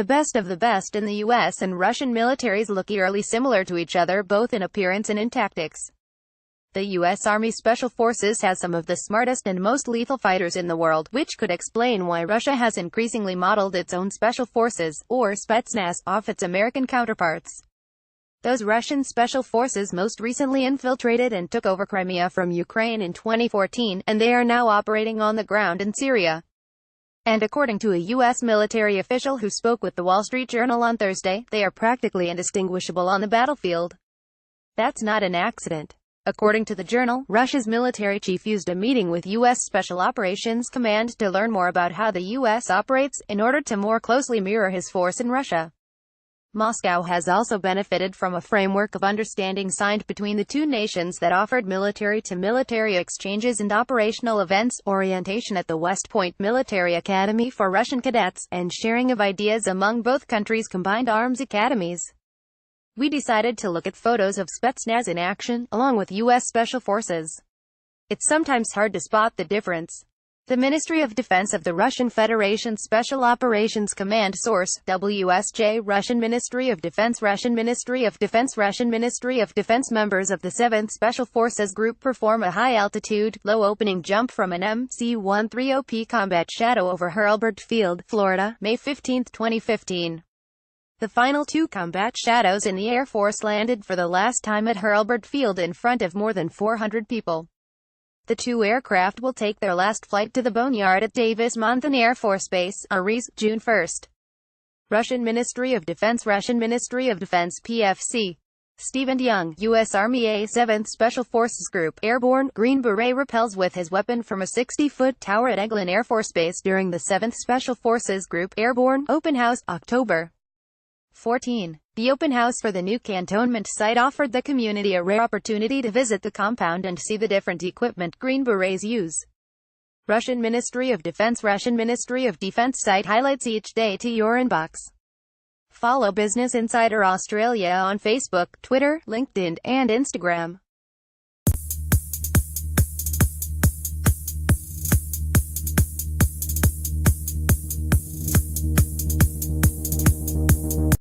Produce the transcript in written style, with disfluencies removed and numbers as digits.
The best of the best in the US and Russian militaries look eerily similar to each other, both in appearance and in tactics. The U.S. Army Special Forces has some of the smartest and most lethal fighters in the world, which could explain why Russia has increasingly modeled its own Special Forces, or Spetsnaz, off its American counterparts. Those Russian Special Forces most recently infiltrated and took over Crimea from Ukraine in 2014, and they are now operating on the ground in Syria. And according to a U.S. military official who spoke with the Wall Street Journal on Thursday, they are practically indistinguishable on the battlefield. That's not an accident. According to the journal, Russia's military chief used a meeting with U.S. Special Operations Command to learn more about how the U.S. operates, in order to more closely mirror his force in Russia. Moscow has also benefited from a framework of understanding signed between the two nations that offered military-to-military exchanges and operational events, orientation at the West Point Military Academy for Russian cadets, and sharing of ideas among both countries' combined arms academies. We decided to look at photos of Spetsnaz in action, along with U.S. Special Forces. It's sometimes hard to spot the difference. The Ministry of Defense of the Russian Federation Special Operations Command source, WSJ Russian Ministry of Defense Russian Ministry of Defense Russian Ministry of Defense Members of the 7th Special Forces Group perform a high-altitude, low-opening jump from an MC-130P Combat Shadow over Hurlburt Field, Florida, May 15, 2015. The final two Combat Shadows in the Air Force landed for the last time at Hurlburt Field in front of more than 400 people. The two aircraft will take their last flight to the Boneyard at Davis-Monthan Air Force Base, Ares, June 1. Russian Ministry of Defense Russian Ministry of Defense PFC. Stephen Young, U.S. Army A-7th Special Forces Group, Airborne, Green Beret repels with his weapon from a 60-foot tower at Eglin Air Force Base during the 7th Special Forces Group, Airborne, Open House, October 14. The open house for the new cantonment site offered the community a rare opportunity to visit the compound and see the different equipment Green Berets use. Russian Ministry of Defense Russian Ministry of Defense site highlights each day to your inbox. Follow Business Insider Australia on Facebook, Twitter, LinkedIn, and Instagram.